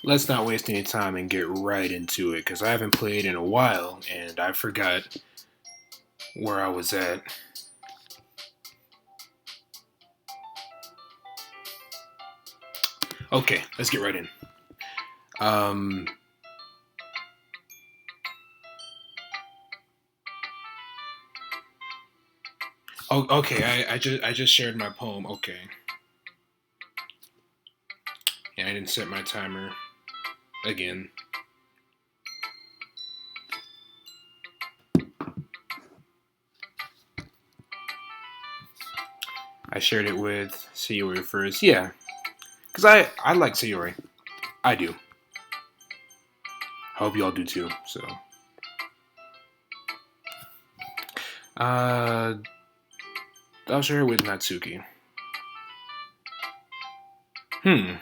let's not waste any time and get right into it because I haven't played in a while and I forgot where I was at. Okay, let's get right in. Um, oh, okay. I just shared my poem. Okay, and I didn't set my timer again. I shared it with Sayori first. Yeah, because I like Sayori. I do. Hope y'all do too. So, uh, I'll share it with Natsuki. Hmm.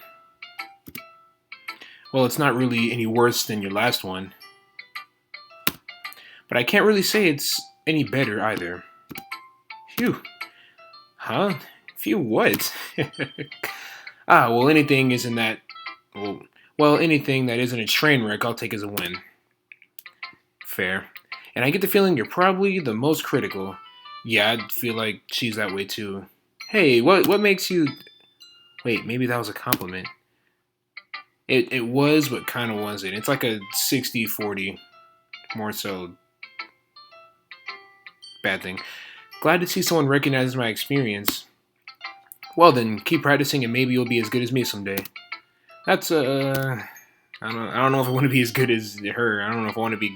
Well, it's not really any worse than your last one, but I can't really say it's any better either. Phew. Huh? Phew, what? Well, anything isn't that. Well, anything that isn't a train wreck, I'll take as a win. Fair. And I get the feeling you're probably the most critical. Yeah, I feel like she's that way too. Hey, what makes you. Wait, maybe that was a compliment. It was, but kind of wasn't. It's like a 60-40, more so bad thing. Glad to see someone recognizes my experience. Well then, keep practicing and maybe you'll be as good as me someday. That's I don't know if I want to be as good as her. I don't know if I want to be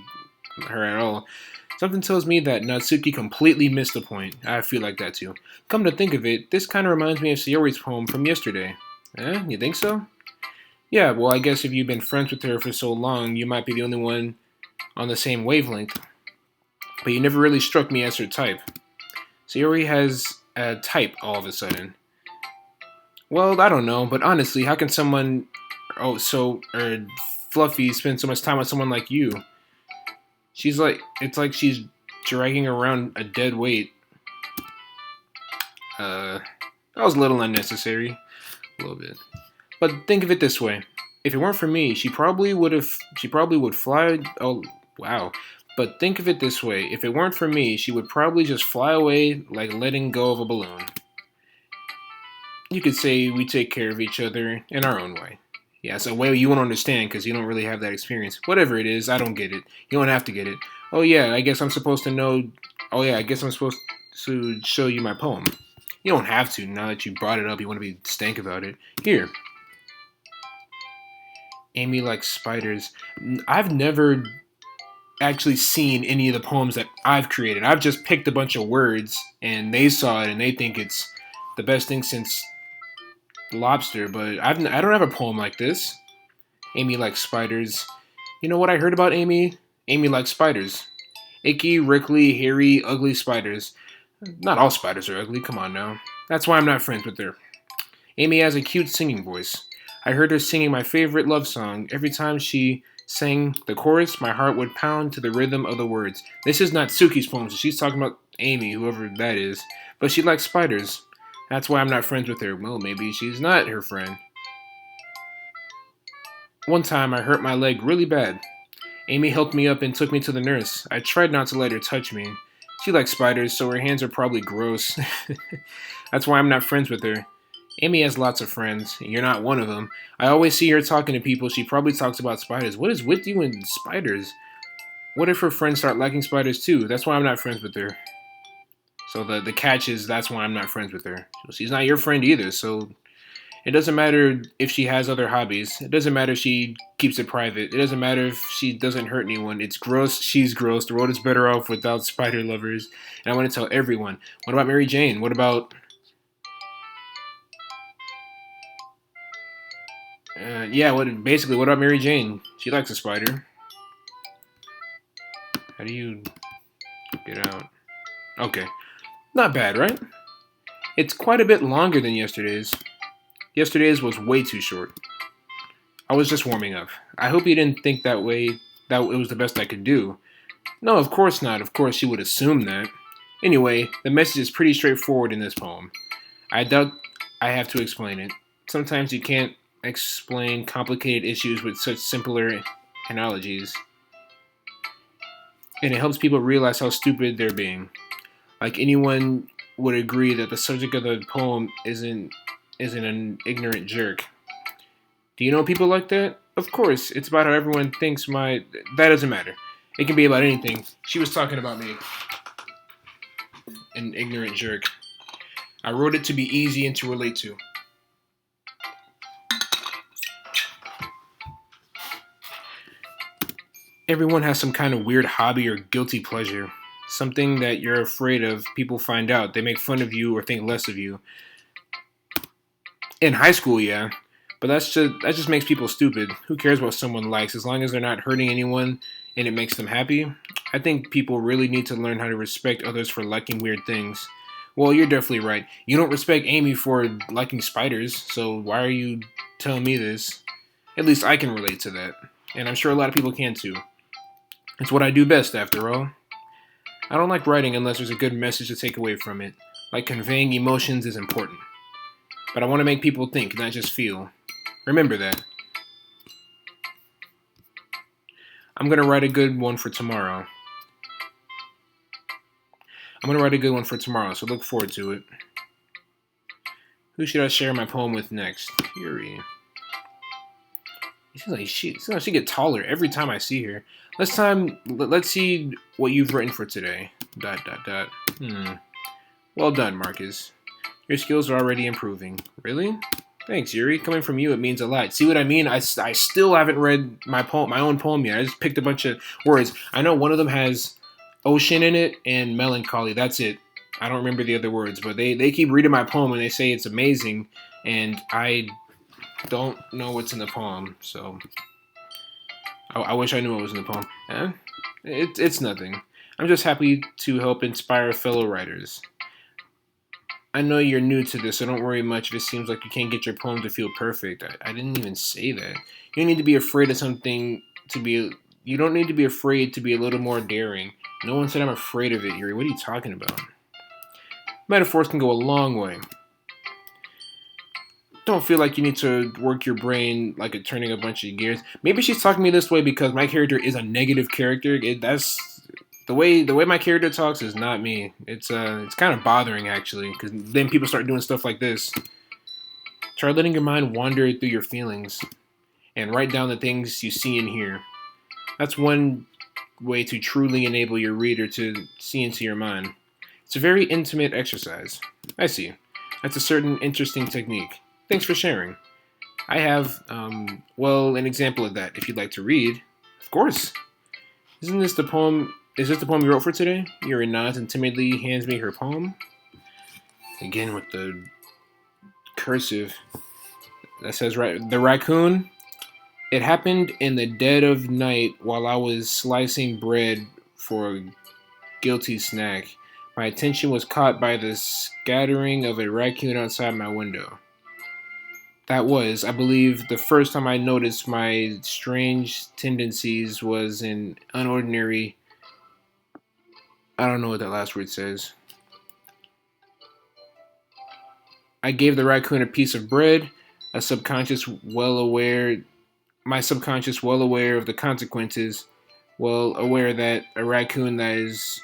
her at all. Something tells me that Natsuki completely missed the point. I feel like that too. Come to think of it, this kind of reminds me of Sayori's poem from yesterday. Eh, you think so? Yeah, well, I guess if you've been friends with her for so long, you might be the only one on the same wavelength. But you never really struck me as her type. Sayori has a type all of a sudden. Well, I don't know, but honestly, how can someone Fluffy spend so much time with someone like you? It's like she's dragging around a dead weight. That was a little unnecessary, a little bit. But think of it this way: if it weren't for me, she probably would fly. Oh, wow! But think of it this way: if it weren't for me, she would probably just fly away like letting go of a balloon. You could say we take care of each other in our own way. Yeah, it's a way you won't understand because you don't really have that experience. Whatever it is, I don't get it. You don't have to get it. Oh yeah, I guess I'm supposed to know. Oh yeah, I guess I'm supposed to show you my poem. You don't have to. Now that you brought it up, you want to be stank about it. Here, Amy likes spiders. I've never actually seen any of the poems that I've created. I've just picked a bunch of words and they saw it and they think it's the best thing since lobster, but I don't have a poem like this. Amy likes spiders. You know what I heard about Amy? Amy likes spiders. Icky, wrinkly, hairy, ugly spiders. Not all spiders are ugly, come on now. That's why I'm not friends with her. Amy has a cute singing voice. I heard her singing my favorite love song. Every time she sang the chorus, my heart would pound to the rhythm of the words. This is not Suki's poem, so she's talking about Amy, whoever that is. But she likes spiders. That's why I'm not friends with her. Well, maybe she's not her friend. One time I hurt my leg really bad. Amy helped me up and took me to the nurse. I tried not to let her touch me. She likes spiders, so her hands are probably gross. That's why I'm not friends with her. Amy has lots of friends, and you're not one of them. I always see her talking to people. She probably talks about spiders. What is with you and spiders? What if her friends start liking spiders too? That's why I'm not friends with her. So the catch is that's why I'm not friends with her. So she's not your friend either, so it doesn't matter if she has other hobbies. It doesn't matter if she keeps it private. It doesn't matter if she doesn't hurt anyone. It's gross. She's gross. The world is better off without spider lovers. And I want to tell everyone. What about Mary Jane? What about... what about Mary Jane? She likes a spider. How do you get out? Okay. Not bad, right? It's quite a bit longer than yesterday's. Yesterday's was way too short. I was just warming up. I hope you didn't think that way, that it was the best I could do. No, of course not. Of course you would assume that. Anyway, the message is pretty straightforward in this poem. I doubt I have to explain it. Sometimes you can't explain complicated issues with such simpler analogies, and it helps people realize how stupid they're being. Like anyone would agree that the subject of the poem isn't an ignorant jerk. Do you know people like that? Of course, it's about how everyone thinks my. That doesn't matter. It can be about anything. She was talking about me, an ignorant jerk. I wrote it to be easy and to relate to. Everyone has some kind of weird hobby or guilty pleasure. Something that you're afraid of people find out. They make fun of you or think less of you. In high school, yeah. But that just makes people stupid. Who cares what someone likes as long as they're not hurting anyone and it makes them happy? I think people really need to learn how to respect others for liking weird things. Well, you're definitely right. You don't respect Amy for liking spiders, so why are you telling me this? At least I can relate to that. And I'm sure a lot of people can too. It's what I do best, after all. I don't like writing unless there's a good message to take away from it. Like conveying emotions is important. But I want to make people think, not just feel. Remember that. I'm going to write a good one for tomorrow. So look forward to it. Who should I share my poem with next? Yuri. It seems like she gets taller every time I see her. Let's see what you've written for today. ... Well done, Marcus. Your skills are already improving. Really? Thanks, Yuri. Coming from you, it means a lot. See what I mean? I still haven't read my own poem yet. I just picked a bunch of words. I know one of them has ocean in it and melancholy. That's it. I don't remember the other words, but they keep reading my poem and they say it's amazing, and I don't know what's in the poem, so I wish I knew what was in the poem. It's nothing. I'm just happy to help inspire fellow writers. I know you're new to this, so don't worry much if it seems like you can't get your poem to feel perfect. I didn't even say that. You don't need to be afraid of something to be. You don't need to be afraid to be a little more daring. No one said I'm afraid of it, Yuri. What are you talking about? Metaphors can go a long way. Don't feel like you need to work your brain like it's turning a bunch of gears. Maybe she's talking to me this way because my character is a negative character. That's the way my character talks is not me. It's kind of bothering actually, because then people start doing stuff like this. Try letting your mind wander through your feelings and write down the things you see and hear. That's one way to truly enable your reader to see into your mind. It's a very intimate exercise. I see. That's a certain interesting technique. Thanks for sharing. I have, an example of that if you'd like to read. Of course. Isn't this the poem? Is this the poem you wrote for today? Yuri nods and timidly hands me her poem. Again with the cursive. That says, the raccoon. It happened in the dead of night while I was slicing bread for a guilty snack. My attention was caught by the scattering of a raccoon outside my window. That was, I believe, the first time I noticed my strange tendencies was an unordinary. I don't know what that last word says. I gave the raccoon a piece of bread, my subconscious well aware of the consequences, well aware that a raccoon that is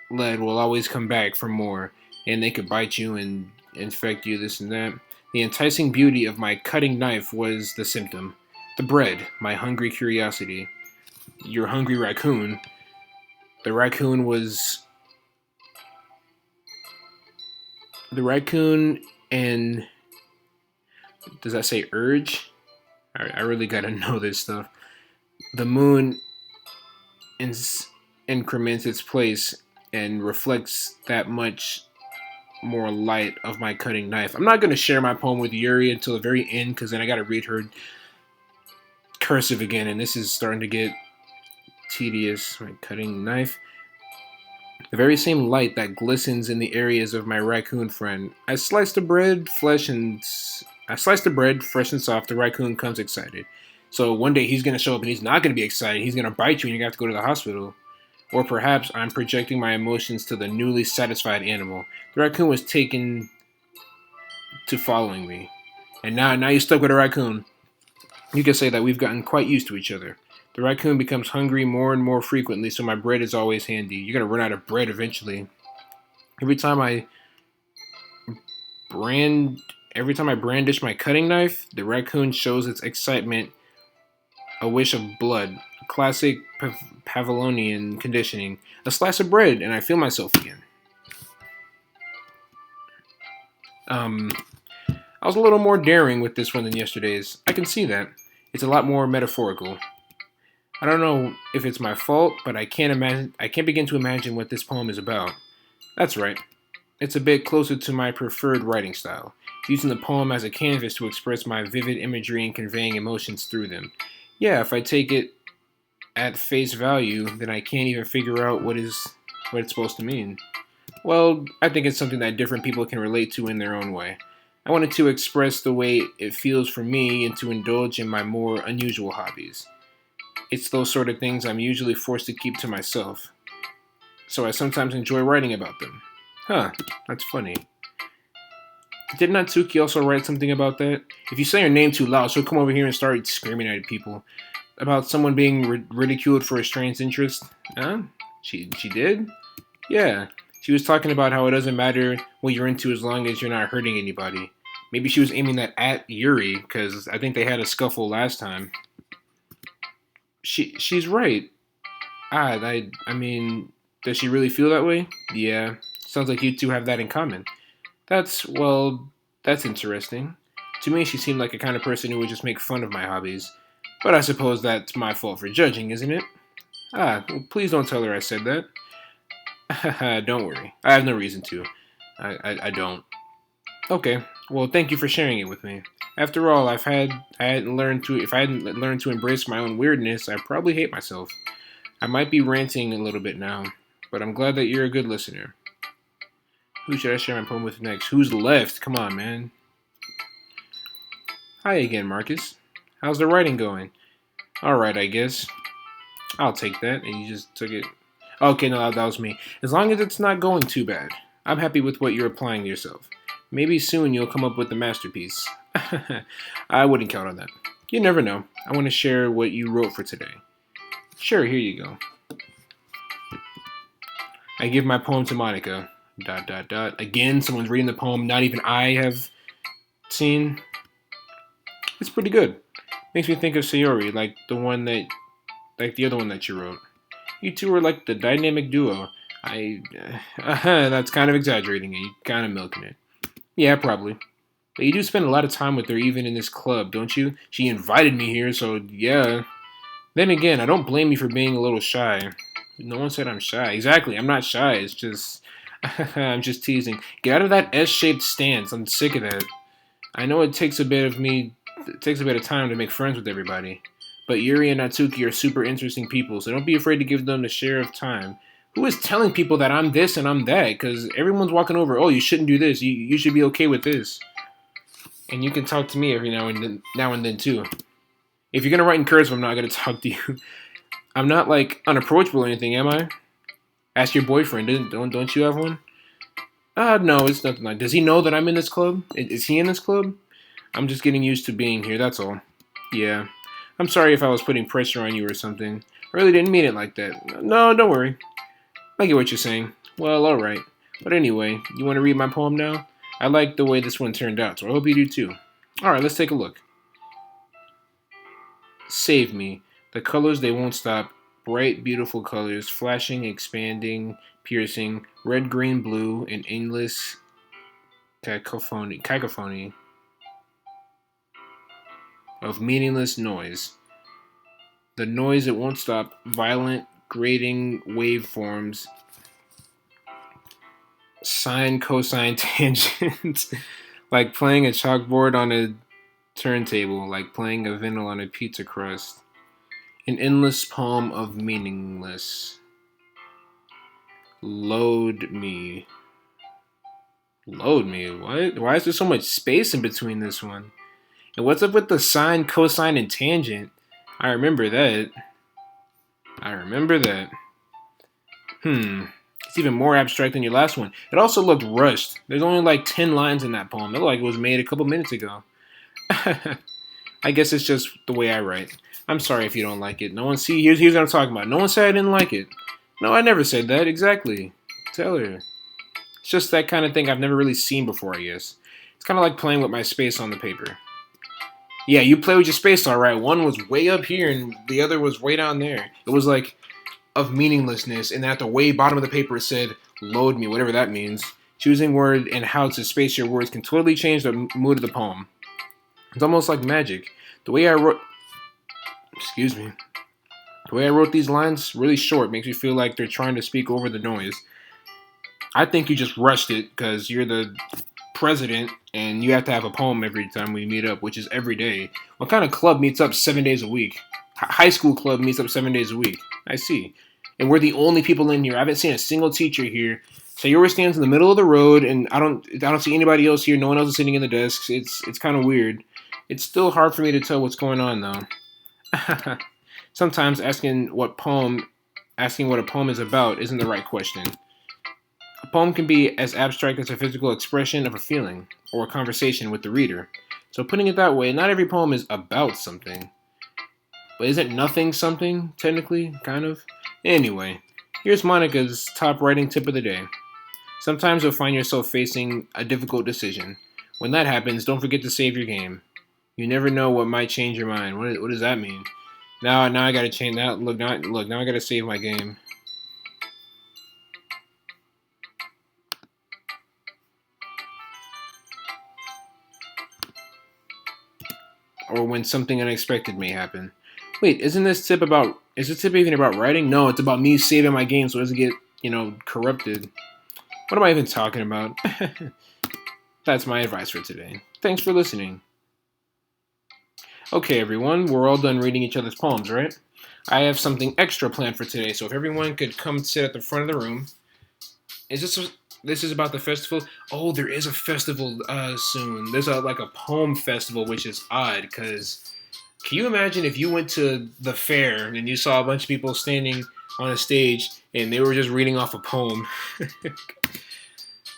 led will always come back for more, and they could bite you and infect you, this and that. The enticing beauty of my cutting knife was the symptom. The bread, my hungry curiosity. Your hungry raccoon. The raccoon and does that say urge? I really gotta know this stuff. The moon increments its place and reflects that much more light of my cutting knife. I'm not going to share my poem with Yuri until the very end, because then I got to read her cursive again, and this is starting to get tedious. My cutting knife. The very same light that glistens in the areas of my raccoon friend. I slice the bread, fresh and soft. The raccoon comes excited. So one day he's going to show up and he's not going to be excited. He's going to bite you and you have to go to the hospital. Or perhaps I'm projecting my emotions to the newly satisfied animal. The raccoon was taken to following me. And now you're stuck with a raccoon. You can say that we've gotten quite used to each other. The raccoon becomes hungry more and more frequently, so my bread is always handy. You're gonna run out of bread eventually. Every time I brand, every time I brandish my cutting knife, the raccoon shows its excitement, a wish of blood, classic Pavlovian conditioning. A slice of bread, and I feel myself again. Um, I was a little more daring with this one than yesterday's. I can see that. It's a lot more metaphorical. I don't know if it's my fault, but I can't begin to imagine what this poem is about. That's right. It's a bit closer to my preferred writing style, using the poem as a canvas to express my vivid imagery and conveying emotions through them. Yeah, if I take it at face value, then I can't even figure out what it's supposed to mean. Well, I think it's something that different people can relate to in their own way. I wanted to express the way it feels for me and to indulge in my more unusual hobbies. It's those sort of things I'm usually forced to keep to myself, so I sometimes enjoy writing about them. Huh, that's funny. Did Natsuki also write something about that? If you say her name too loud, she'll come over here and start screaming at people. About someone being ridiculed for a strange interest? Huh? She did? Yeah. She was talking about how it doesn't matter what you're into as long as you're not hurting anybody. Maybe she was aiming that at Yuri, because I think they had a scuffle last time. She's right. I mean, does she really feel that way? Yeah. Sounds like you two have that in common. That's interesting. To me, she seemed like a kind of person who would just make fun of my hobbies. But I suppose that's my fault for judging, isn't it? Well, please don't tell her I said that. Don't worry. I have no reason to. I don't. Okay. Well, thank you for sharing it with me. After all, if I hadn't learned to embrace my own weirdness, I'd probably hate myself. I might be ranting a little bit now, but I'm glad that you're a good listener. Who should I share my poem with next? Who's left? Come on, man. Hi again, Marcus. How's the writing going? Alright, I guess. I'll take that. And you just took it. Okay, no, that was me. As long as it's not going too bad. I'm happy with what you're applying to yourself. Maybe soon you'll come up with a masterpiece. I wouldn't count on that. You never know. I want to share what you wrote for today. Sure, here you go. I give my poem to Monica. ... Again, someone's reading the poem not even I have seen. It's pretty good. Makes me think of Sayori, like the other one that you wrote. You two are like the dynamic duo. That's kind of exaggerating it. You're kind of milking it. Yeah, probably. But you do spend a lot of time with her even in this club, don't you? She invited me here, so yeah. Then again, I don't blame you for being a little shy. No one said I'm shy. Exactly, I'm not shy. It's just... I'm just teasing. Get out of that S-shaped stance. I'm sick of that. I know it takes a bit of time to make friends with everybody. But Yuri and Natsuki are super interesting people, so don't be afraid to give them the share of time. Who is telling people that I'm this and I'm that? Because everyone's walking over, oh, you shouldn't do this. You should be okay with this. And you can talk to me every now and then too. If you're going to write in cursive, I'm not going to talk to you. I'm not, like, unapproachable or anything, am I? Ask your boyfriend. Don't you have one? No, it's nothing like. Does he know that I'm in this club? Is he in this club? I'm just getting used to being here, that's all. Yeah. I'm sorry if I was putting pressure on you or something. I really didn't mean it like that. No, don't worry. I get what you're saying. Well, alright. But anyway, you want to read my poem now? I like the way this one turned out, so I hope you do too. Alright, let's take a look. Save me. The colors, they won't stop. Bright, beautiful colors, flashing, expanding, piercing, red, green, blue, and endless cacophony of meaningless noise. The noise, it won't stop. Violent, grating waveforms. Sine, cosine, tangent. Like playing a chalkboard on a turntable. Like playing a vinyl on a pizza crust. An endless poem of meaningless. Load me. Load me? What? Why is there so much space in between this one? And what's up with the sine, cosine, and tangent? I remember that. It's even more abstract than your last one. It also looked rushed. There's only like 10 lines in that poem. It looked like it was made a couple minutes ago. I guess it's just the way I write. I'm sorry if you don't like it. No one see here's what I'm talking about. No one said I didn't like it. No, I never said that. Exactly. Tell her. It's just that kind of thing I've never really seen before, I guess. It's kind of like playing with my space on the paper. Yeah, you play with your space all right. One was way up here and the other was way down there. It was like of meaninglessness, and at the way bottom of the paper it said "load me," whatever that means. Choosing word and how to space your words can totally change the mood of the poem. It's almost like magic. The way I wrote, excuse me, the way I wrote these lines really short makes me feel like they're trying to speak over the noise. I think you just rushed it because you're the president and you have to have a poem every time we meet up, which is every day. What kind of club meets up 7 days a week? High school club meets up 7 days a week. I see. And we're the only people in here. I haven't seen a single teacher here. Sayori stands in the middle of the road, and I don't see anybody else here. No one else is sitting in the desks. It's kind of weird. It's still hard for me to tell what's going on though. Sometimes asking what a poem is about isn't the right question. A poem can be as abstract as a physical expression of a feeling or a conversation with the reader. So putting it that way, not every poem is about something. But isn't nothing something, technically? Kind of? Anyway, here's Monica's top writing tip of the day. Sometimes you'll find yourself facing a difficult decision. When that happens, don't forget to save your game. You never know what might change your mind. What does that mean? Now I gotta change that. Look, now I gotta save my game. Or when something unexpected may happen. Wait, is this tip even about writing? No, it's about me saving my game so it doesn't get, corrupted. What am I even talking about? That's my advice for today. Thanks for listening. Okay, everyone, we're all done reading each other's poems, right? I have something extra planned for today, so if everyone could come sit at the front of the room. This is about the festival? Oh, there is a festival soon. There's a poem festival, which is odd because can you imagine if you went to the fair and you saw a bunch of people standing on a stage and they were just reading off a poem?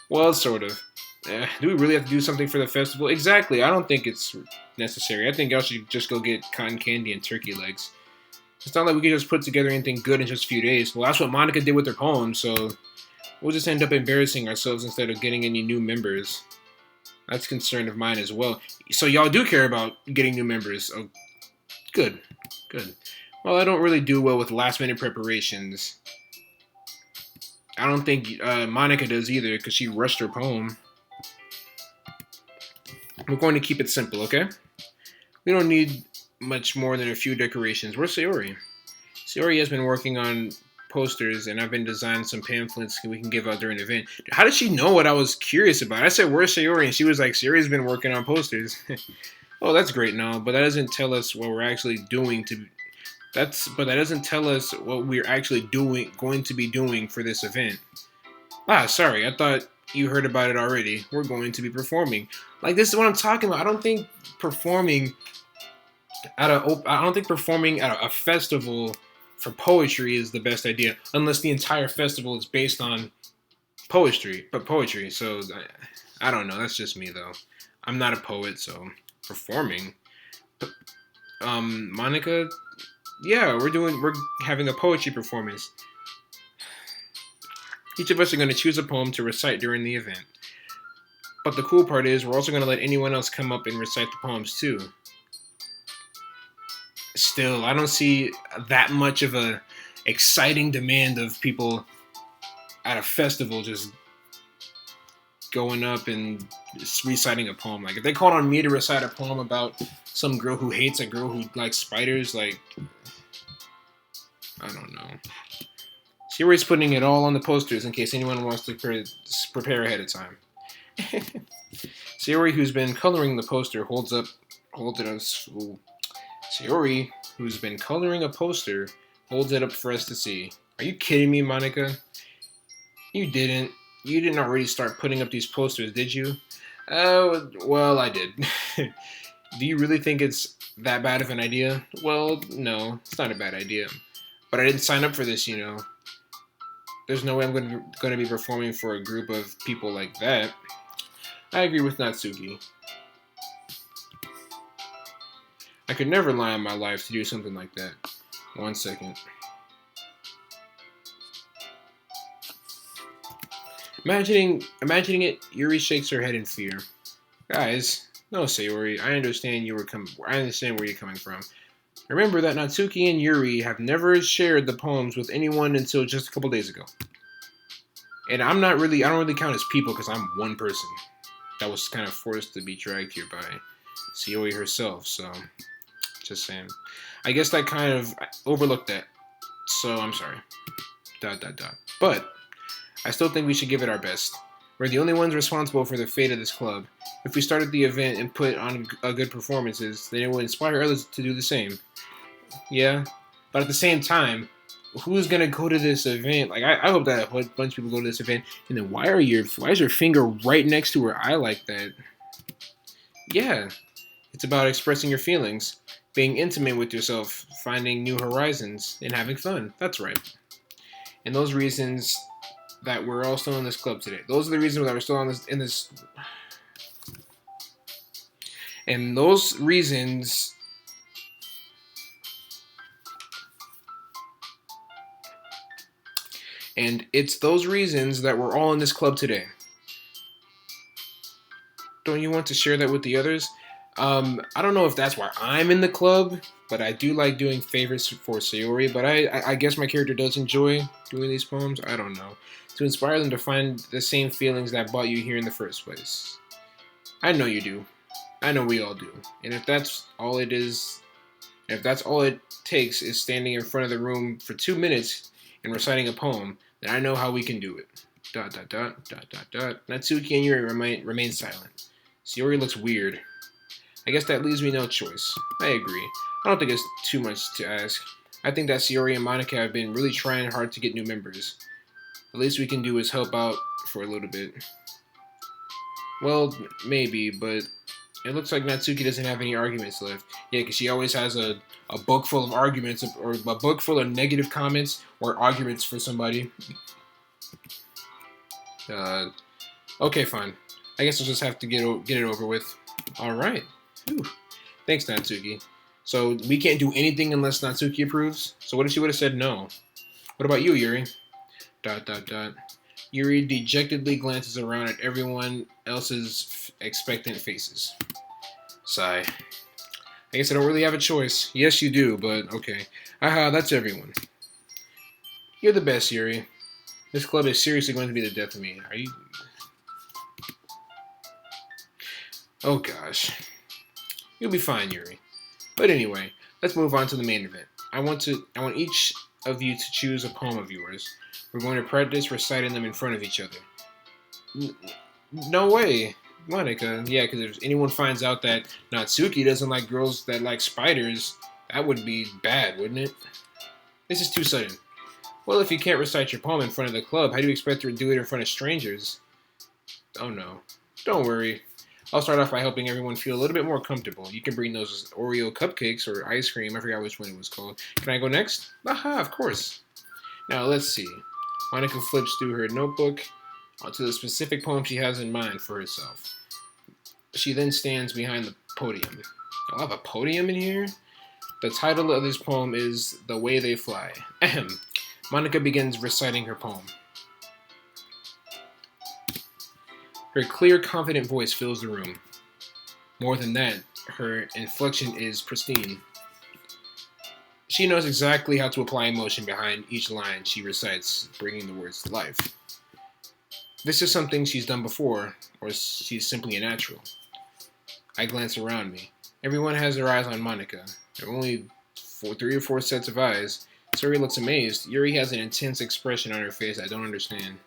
Well, sort of. Do we really have to do something for the festival? Exactly. I don't think it's necessary. I think y'all should just go get cotton candy and turkey legs. It's not like we can just put together anything good in just a few days. Well, that's what Monica did with her poem, so we'll just end up embarrassing ourselves instead of getting any new members. That's a concern of mine as well. So y'all do care about getting new members. Oh, good. Good. Well, I don't really do well with last-minute preparations. I don't think Monica does either because she rushed her poem. We're going to keep it simple, okay? We don't need much more than a few decorations. Where's Sayori? Sayori has been working on posters, and I've been designing some pamphlets we can give out during the event. How did she know what I was curious about? I said, where's Sayori? And she was like, Sayori's been working on posters. Oh, that's great and all, but that doesn't tell us what we're actually doing to... But that doesn't tell us what we're actually going to be doing for this event. Ah, sorry, I thought you heard about it already. We're going to be performing. Like, this is what I'm talking about. I don't think performing at a festival for poetry is the best idea, unless the entire festival is based on poetry. So I don't know. That's just me though. I'm not a poet, so performing. Monica, yeah, we're having a poetry performance. Each of us are going to choose a poem to recite during the event. But the cool part is we're also going to let anyone else come up and recite the poems too. Still, I don't see that much of a exciting demand of people at a festival just going up and just reciting a poem. Like, if they called on me to recite a poem about some girl who hates a girl who likes spiders, like, I don't know. Sayori's putting it all on the posters in case anyone wants to prepare ahead of time. Sayori, who's been coloring the poster, Sayori, who's been coloring a poster, holds it up for us to see. Are you kidding me, Monica? You didn't. You didn't already start putting up these posters, did you? Well, I did. Do you really think it's that bad of an idea? Well, no, it's not a bad idea. But I didn't sign up for this, There's no way I'm going to be performing for a group of people like that. I agree with Natsuki. could never lie on my life to do something like that. 1 second. Imagining it, Yuri shakes her head in fear. Guys, no, Sayori. I understand where you're coming from. Remember that Natsuki and Yuri have never shared the poems with anyone until just a couple days ago. And I don't really count as people because I'm one person that was kind of forced to be dragged here by Sayori herself. So, just saying. I guess that kind of overlooked that. So I'm sorry. ... But I still think we should give it our best. We're the only ones responsible for the fate of this club. If we started the event and put on good performances, then it would inspire others to do the same. Yeah, but at the same time, who's gonna go to this event? Like, I hope that a bunch of people go to this event. And then why is your finger right next to her eye like that? Yeah, it's about expressing your feelings, being intimate with yourself, finding new horizons, and having fun. That's right. And those reasons that we're all still in this club today. Those are the reasons that we're still in this. And those reasons. And it's those reasons that we're all in this club today. Don't you want to share that with the others? I don't know if that's why I'm in the club, but I do like doing favors for Sayori. But I guess my character does enjoy doing these poems. I don't know. To inspire them to find the same feelings that brought you here in the first place. I know you do. I know we all do. And if that's all it is, if that's all it takes is standing in front of the room for 2 minutes and reciting a poem, then I know how we can do it. ... Natsuki and Yuri remain silent. Sayori looks weird. I guess that leaves me no choice. I agree. I don't think it's too much to ask. I think that Sayori and Monica have been really trying hard to get new members. The least we can do is help out for a little bit. Well, maybe, but it looks like Natsuki doesn't have any arguments left. Yeah, because she always has a book full of arguments, or a book full of negative comments or arguments for somebody. Okay, fine. I guess I'll just have to get it over with. Alright. Thanks, Natsuki. So, we can't do anything unless Natsuki approves? So what if she would have said no? What about you, Yuri? ... Yuri dejectedly glances around at everyone else's expectant faces. Sigh. I guess I don't really have a choice. Yes, you do, but okay. Aha, that's everyone. You're the best, Yuri. This club is seriously going to be the death of me. Are you... Oh gosh. You'll be fine, Yuri. But anyway, let's move on to the main event. I want each of you to choose a poem of yours. We're going to practice reciting them in front of each other. No way, Monica. Yeah, because if anyone finds out that Natsuki doesn't like girls that like spiders, that would be bad, wouldn't it? This is too sudden. Well, if you can't recite your poem in front of the club, how do you expect to do it in front of strangers? Oh no. Don't worry. I'll start off by helping everyone feel a little bit more comfortable. You can bring those Oreo cupcakes or ice cream. I forgot which one it was called. Can I go next? Aha, of course. Now, let's see. Monica flips through her notebook onto the specific poem she has in mind for herself. She then stands behind the podium. I'll have a podium in here? The title of this poem is The Way They Fly. Ahem. Monica begins reciting her poem. Her clear, confident voice fills the room. More than that, her inflection is pristine. She knows exactly how to apply emotion behind each line she recites, bringing the words to life. This is something she's done before, or she's simply a natural. I glance around me. Everyone has their eyes on Monica. There are only 3 or 4 sets of eyes. Suri looks amazed. Yuri has an intense expression on her face I don't understand.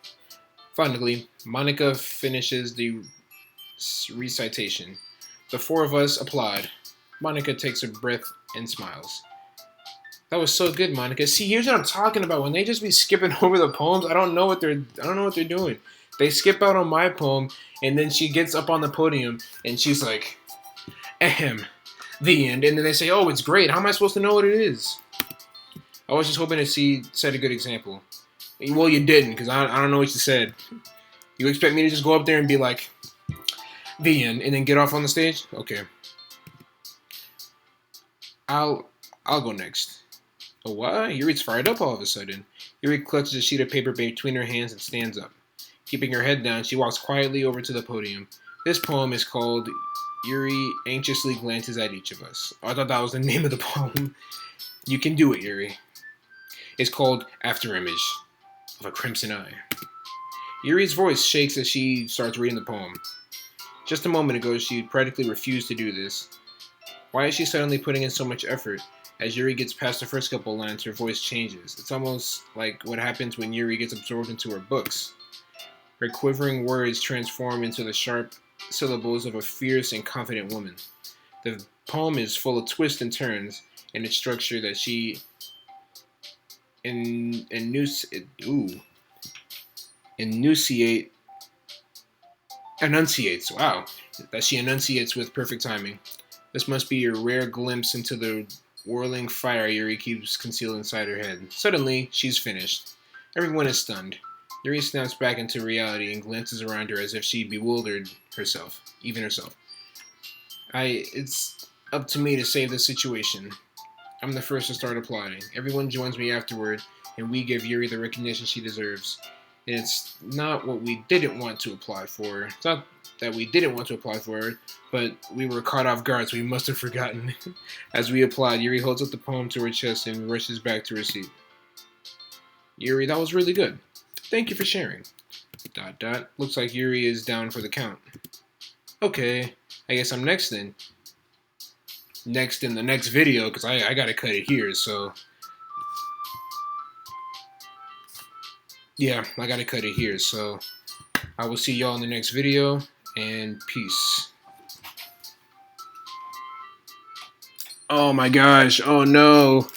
Finally, Monica finishes the recitation. The 4 of us applaud. Monica takes a breath and smiles. That was so good, Monica. See, here's what I'm talking about. When they just be skipping over the poems, I don't know what they're doing. They skip out on my poem, and then she gets up on the podium, and she's like, ahem, the end. And then they say, oh, it's great. How am I supposed to know what it is? I was just hoping to set a good example. Well, you didn't, because I don't know what you said. You expect me to just go up there and be like, the end, and then get off on the stage? Okay. I'll I'll go next. Oh, what? Yuri's fired up all of a sudden. Yuri clutches a sheet of paper between her hands and stands up. Keeping her head down, she walks quietly over to the podium. This poem is called Yuri Anxiously Glances at Each of Us. Oh, I thought that was the name of the poem. You can do it, Yuri. It's called Afterimage of a Crimson Eye. Yuri's voice shakes as she starts reading the poem. Just a moment ago, she practically refused to do this. Why is she suddenly putting in so much effort? As Yuri gets past the first couple lines, her voice changes. It's almost like what happens when Yuri gets absorbed into her books. Her quivering words transform into the sharp syllables of a fierce and confident woman. The poem is full of twists and turns, and its structure that she enunciate enunciates. Wow, that she enunciates with perfect timing. This must be a rare glimpse into the whirling fire Yuri keeps concealed inside her head. Suddenly, she's finished. Everyone is stunned. Yuri snaps back into reality and glances around her as if she bewildered herself, even herself. It's up to me to save the situation. I'm the first to start applauding. Everyone joins me afterward, and we give Yuri the recognition she deserves. And it's not what we didn't want to apply for. It's not that we didn't want to apply for it, but we were caught off guard, so we must have forgotten. As we applaud, Yuri holds up the poem to her chest and rushes back to her seat. Yuri, that was really good. Thank you for sharing. ... Looks like Yuri is down for the count. Okay, I guess I'm next then. Next in the next video, because I gotta cut it here, so... Yeah, I gotta cut it here, so... I will see y'all in the next video, and peace. Oh my gosh, oh no.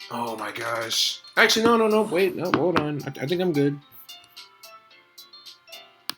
Oh my gosh. Actually, no, wait, no, hold on. I think I'm good.